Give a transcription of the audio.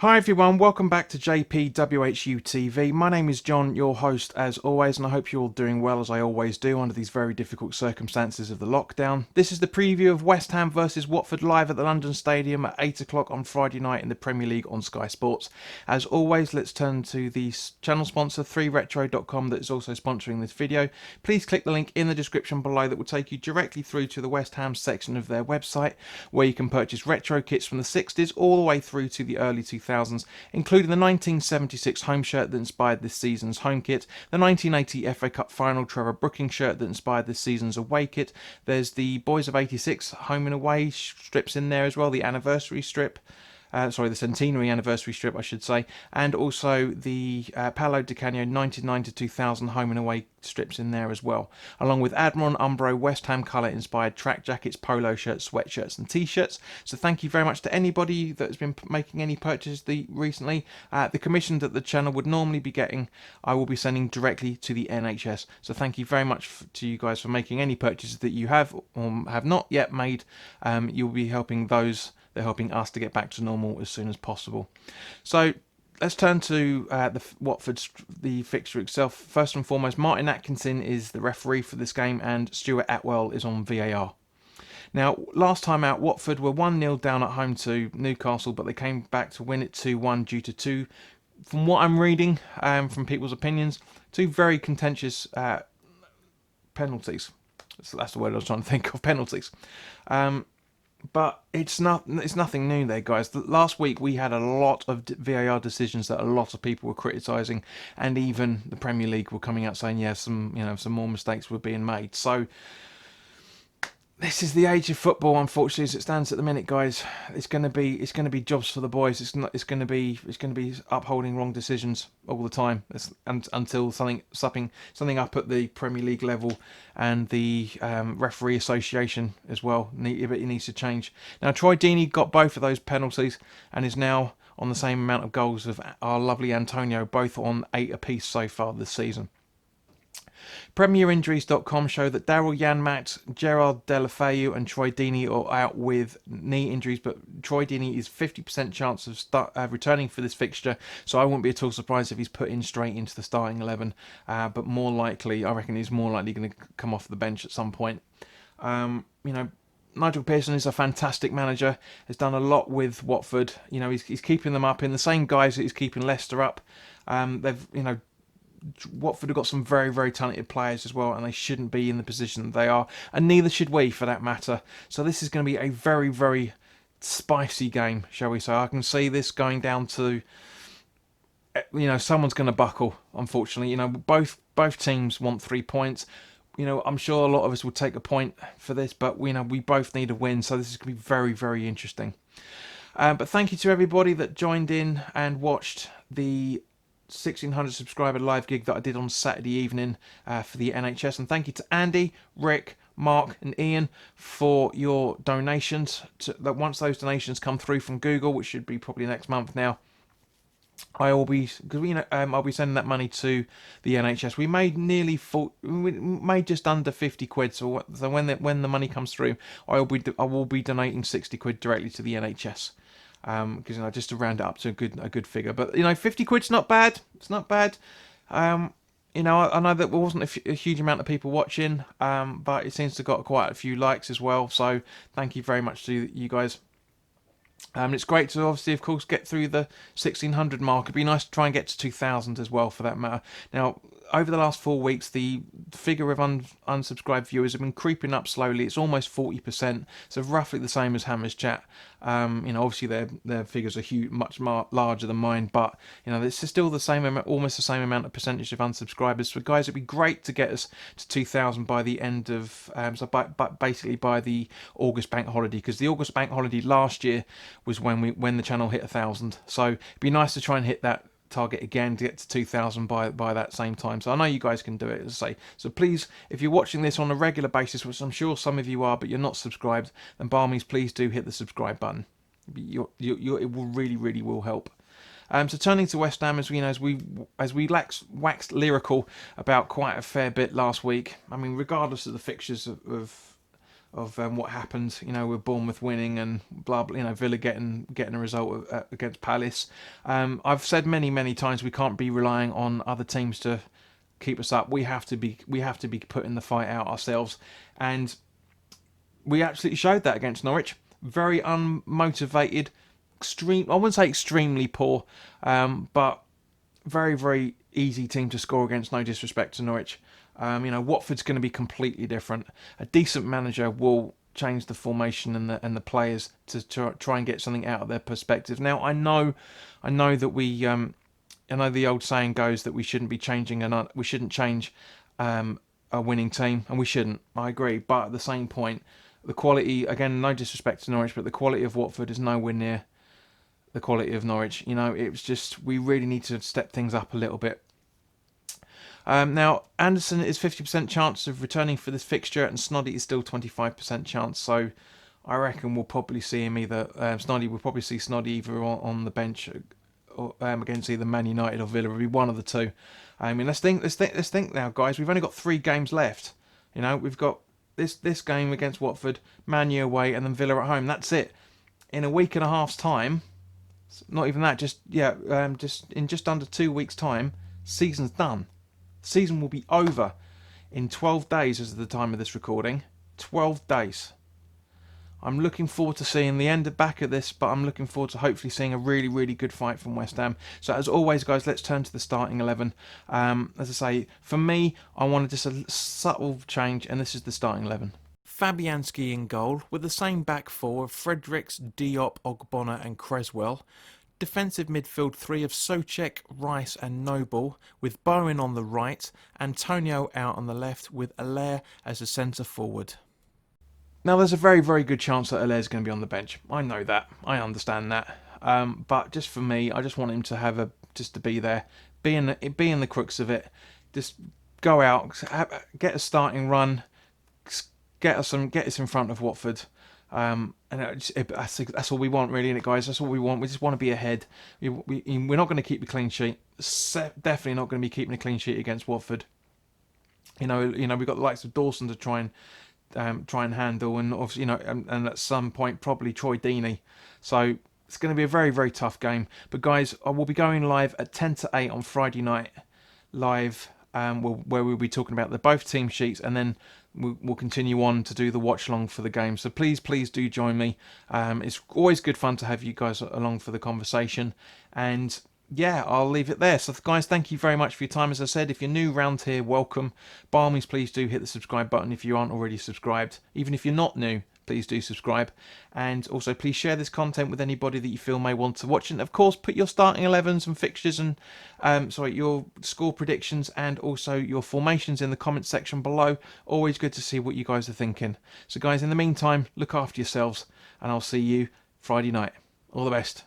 Hi everyone, welcome back to WHU TV. My name is John, your host as always, and I hope you're all doing well as I always do under these very difficult circumstances of the lockdown. This is the preview of West Ham versus Watford live at the London Stadium at 8 o'clock on Friday night in the Premier League on Sky Sports. As always, let's turn to the channel sponsor 3retro.com that is also sponsoring this video. Please click the link in the description below that will take you directly through to the West Ham section of their website, where you can purchase retro kits from the 60s all the way through to the early 2000s, including the 1976 home shirt that inspired this season's home kit, the 1980 FA Cup final Trevor Brooking shirt that inspired this season's away kit. There's the Boys of 86 home and away strips in there as well, the anniversary strip. The centenary anniversary strip, I should say, and also the Paolo Di Canio 1999 to 2000 home and away strips in there as well, along with Admiral and Umbro West Ham colour inspired track jackets, polo shirts, sweatshirts and t-shirts. So thank you very much to anybody that has been making any purchases recently. The commission that the channel would normally be getting, I will be sending directly to the NHS. So thank you very much to you guys for making any purchases that you have or have not yet made. You'll be helping those. They're helping us to get back to normal as soon as possible. So let's turn to the fixture itself. First and foremost, Martin Atkinson is the referee for this game and Stuart Atwell is on VAR. Now, last time out, Watford were 1-0 down at home to Newcastle, but they came back to win it 2-1 due to two, from what I'm reading, from people's opinions, two very contentious penalties. That's the word I was trying to think of, penalties. But it's nothing new there, guys. Last week we had a lot of VAR decisions that a lot of people were criticising, and even the Premier League were coming out saying, yeah, some more mistakes were being made. So this is the age of football, unfortunately, as it stands at the minute, guys. It's going to be jobs for the boys. It's going to be upholding wrong decisions all the time, until something up at the Premier League level and the referee association as well. It needs to change. Now, Troy Deeney got both of those penalties and is now on the same amount of goals of our lovely Antonio, both on 8 apiece so far this season. PremierInjuries.com show that Daryl Janmaat, Gerard Deulofeu and Troy Deeney are out with knee injuries, but Troy Deeney is 50% chance of returning for this fixture, so I wouldn't be at all surprised if he's put in straight into the starting 11, but more likely, I reckon he's more likely going to come off the bench at some point. Nigel Pearson is a fantastic manager, has done a lot with Watford. He's keeping them up in the same guys that he's keeping Leicester up. Watford have got some very, very talented players as well, and they shouldn't be in the position that they are, and neither should we for that matter. So this is going to be a very, very spicy game, shall we say. I can see this going down to, someone's going to buckle, unfortunately. Both teams want 3 points. I'm sure a lot of us will take a point for this, but we both need a win, so this is going to be very, very interesting. But thank you to everybody that joined in and watched the 1600 subscriber live gig that I did on Saturday evening for the NHS, and thank you to Andy, Rick, Mark and Ian for your donations. Once those donations come through from Google, which should be probably next month now, I'll be sending that money to the NHS. We made just under 50 quid. So when the money comes through, I will be donating 60 quid directly to the NHS. Because just to round it up to a good figure, but 50 quid's not bad. It's not bad. I know that there wasn't a huge amount of people watching, but it seems to have got quite a few likes as well. So thank you very much to you guys. It's great to obviously, of course, get through the 1600 mark. It'd be nice to try and get to 2000 as well, for that matter. Now, over the last 4 weeks, the figure of unsubscribed viewers have been creeping up slowly. It's almost 40%, so roughly the same as Hammer's Chat. Obviously their figures are much larger than mine, but it's still the same, almost the same amount of percentage of unsubscribers. So guys, it'd be great to get us to 2,000 by the end of, basically by the August bank holiday, because the August bank holiday last year was when the channel hit 1,000. So it'd be nice to try and hit that target again to get to 2,000 by that same time. So I know you guys can do it, as I say. So please, if you're watching this on a regular basis, which I'm sure some of you are, but you're not subscribed, then by all means, please do hit the subscribe button. It will really will help. So turning to West Ham, as we waxed lyrical about quite a fair bit last week. I mean, regardless of the fixtures of what happened, with Bournemouth winning and blah blah, Villa getting a result against Palace. I've said many times we can't be relying on other teams to keep us up. We have to be putting the fight out ourselves, and we absolutely showed that against Norwich. Very unmotivated, I wouldn't say extremely poor, but very easy team to score against. No disrespect to Norwich. Watford's going to be completely different. A decent manager will change the formation and the players to try and get something out of their perspective. Now I know that I know the old saying goes that we shouldn't be changing we shouldn't change a winning team, and we shouldn't. I agree, but at the same point, the quality, again, no disrespect to Norwich, but the quality of Watford is nowhere near the quality of Norwich. It was just, we really need to step things up a little bit. Now, Anderson is 50% chance of returning for this fixture, and Snoddy is still 25% chance. So I reckon we'll probably see him either. We'll probably see Snoddy either on the bench or, against either Man United or Villa. It'll be one of the two. I mean, let's think now, guys. We've only got 3 games left. We've got this game against Watford, Man U away, and then Villa at home. That's it. In a week and a half's time, not even that. Just in just under 2 weeks' time, season's done. Season will be over in 12 days as of the time of this recording. 12 days. I'm looking forward to seeing the end back of this, but I'm looking forward to hopefully seeing a really good fight from West Ham. So as always, guys, let's turn to the starting 11. As I say, for me, I wanted just a subtle change, and this is the starting 11. Fabianski in goal, with the same back four of Fredericks, Diop, Ogbonna and Creswell. Defensive midfield 3 of Souček, Rice and Noble, with Bowen on the right, Antonio out on the left, with Allaire as a centre forward. Now, there's a very good chance that Allaire's going to be on the bench. I know that. I understand that. But just for me, I just want him to just to be there, be in the crux of it. Just go out, get a starting run, get us in front of Watford. And that's all we want, really, isn't it, guys? That's all we want. We just want to be ahead. We're not going to keep the clean sheet. Definitely not going to be keeping a clean sheet against Watford. We've got the likes of Dawson to try and handle, and obviously, and at some point probably Troy Deeney. So it's going to be a very tough game. But guys, I will be going live at 10 to 8 on Friday night, live, where we'll be talking about both team sheets, and then we'll continue on to do the watch along for the game. So please do join me. It's always good fun to have you guys along for the conversation, and yeah, I'll leave it there. So guys, thank you very much for your time. As I said, if you're new around here, welcome. By all means, please do hit the subscribe button if you aren't already subscribed. Even if you're not new, please do subscribe. And also, please share this content with anybody that you feel may want to watch. And of course, put your starting 11s and fixtures and your score predictions and also your formations in the comments section below. Always good to see what you guys are thinking. So guys, in the meantime, look after yourselves, and I'll see you Friday night. All the best.